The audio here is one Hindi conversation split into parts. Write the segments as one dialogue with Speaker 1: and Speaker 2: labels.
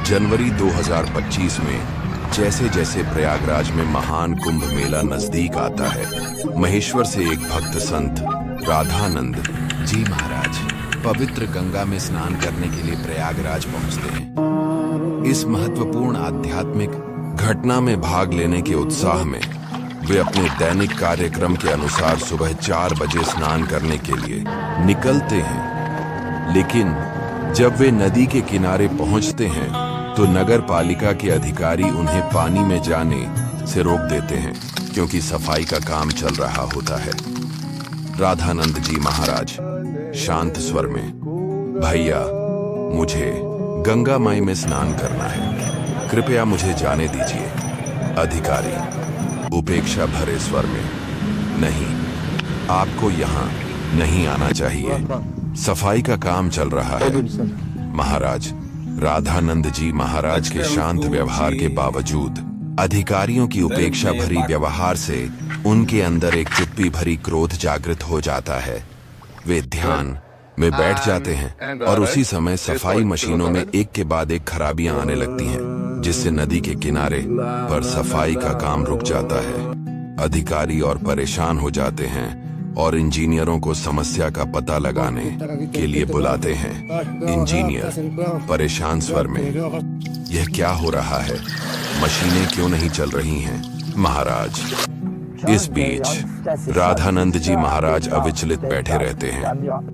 Speaker 1: जनवरी 2025 में जैसे जैसे प्रयागराज में महान कुंभ मेला नजदीक आता है, महेश्वर से एक भक्त संत राधानंद जी महाराज पवित्र गंगा में स्नान करने के लिए प्रयागराज पहुंचते हैं। इस महत्वपूर्ण आध्यात्मिक घटना में भाग लेने के उत्साह में वे अपने दैनिक कार्यक्रम के अनुसार सुबह 4 बजे स्नान करने के लिए निकलते हैं। लेकिन जब वे नदी के किनारे पहुंचते हैं तो नगर पालिका के अधिकारी उन्हें पानी में जाने से रोक देते हैं, क्योंकि सफाई का काम चल रहा होता है। राधानंद जी महाराज शांत स्वर में, भैया मुझे गंगा माई में स्नान करना है, कृपया मुझे जाने दीजिए। अधिकारी उपेक्षा भरे स्वर में, नहीं, आपको यहाँ नहीं आना चाहिए, सफाई का काम चल रहा है। महाराज राधानंद जी महाराज के शांत व्यवहार के बावजूद अधिकारियों की उपेक्षा भरी व्यवहार से उनके अंदर एक चुप्पी भरी क्रोध जागृत हो जाता है। वे ध्यान में बैठ जाते हैं और उसी समय सफाई मशीनों में एक के बाद एक खराबियां आने लगती हैं, जिससे नदी के किनारे पर सफाई का काम रुक जाता है। अधिकारी और परेशान हो जाते हैं और इंजीनियरों को समस्या का पता लगाने के लिए बुलाते हैं। इंजीनियर परेशान स्वर में, यह क्या हो रहा है, मशीनें क्यों नहीं चल रही हैं? महाराज इस बीच राधानंद जी महाराज अविचलित बैठे रहते हैं,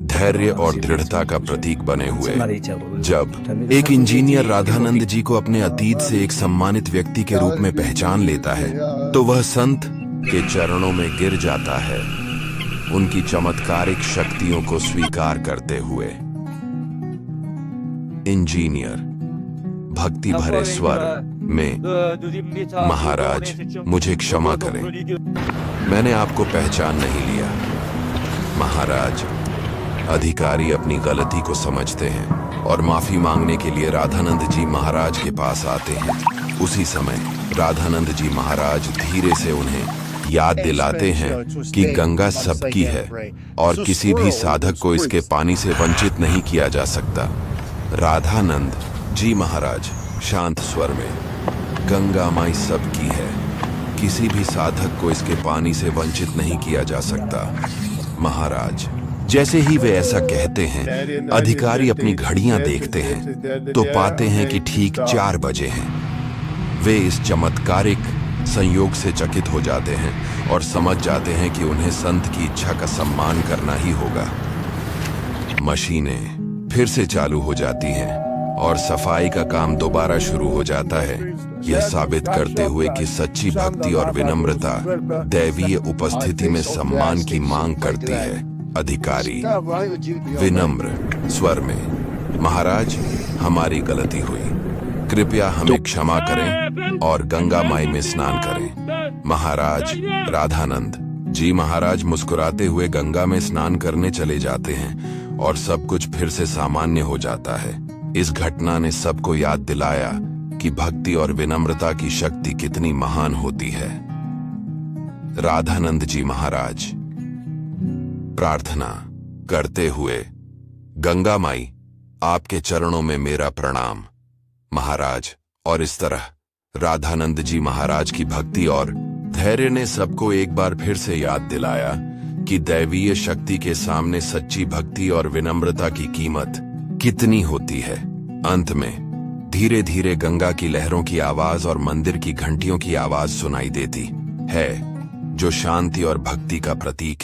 Speaker 1: धैर्य और दृढ़ता का प्रतीक बने हुए। जब एक इंजीनियर राधानंद जी को अपने अतीत से एक सम्मानित व्यक्ति के रूप में पहचान लेता है तो वह संत के चरणों में गिर जाता है, उनकी चमत्कारिक शक्तियों को स्वीकार करते हुए। इंजीनियर भक्ति भरे स्वर में, महाराज मुझे क्षमा करें, मैंने आपको पहचान नहीं लिया। महाराज अधिकारी अपनी गलती को समझते हैं और माफी मांगने के लिए राधानंद जी महाराज के पास आते हैं। उसी समय राधानंद जी महाराज धीरे से उन्हें याद दिलाते हैं कि गंगा सबकी है और किसी भी साधक को इसके पानी से वंचित नहीं किया जा सकता। राधानंद जी महाराज शांत स्वर में, गंगा माई सबकी है, किसी भी साधक को इसके पानी से वंचित नहीं किया जा सकता। महाराज जैसे ही वे ऐसा कहते हैं, अधिकारी अपनी घड़ियां देखते हैं तो पाते हैं कि ठीक 4 बजे हैं। वे इस चमत्कारिक संयोग से चकित हो जाते हैं और समझ जाते हैं कि उन्हें संत की इच्छा का सम्मान करना ही होगा। मशीनें फिर से चालू हो जाती हैं और सफाई का काम दोबारा शुरू हो जाता है, यह साबित करते हुए कि सच्ची भक्ति और विनम्रता दैवीय उपस्थिति में सम्मान की मांग करती है। अधिकारी विनम्र स्वर में, महाराज हमारी गलती हुई, कृपया हमें क्षमा करें और गंगा माई में स्नान करें। महाराज राधानंद जी महाराज मुस्कुराते हुए गंगा में स्नान करने चले जाते हैं और सब कुछ फिर से सामान्य हो जाता है। इस घटना ने सबको याद दिलाया कि भक्ति और विनम्रता की शक्ति कितनी महान होती है। राधानंद जी महाराज प्रार्थना करते हुए, गंगा माई आपके चरणों में मेरा प्रणाम। महाराज और इस तरह राधानंद जी महाराज की भक्ति और धैर्य ने सबको एक बार फिर से याद दिलाया कि दैवीय शक्ति के सामने सच्ची भक्ति और विनम्रता की कीमत कितनी होती है। अंत में धीरे धीरे गंगा की लहरों की आवाज और मंदिर की घंटियों की आवाज सुनाई देती है, जो शांति और भक्ति का प्रतीक है।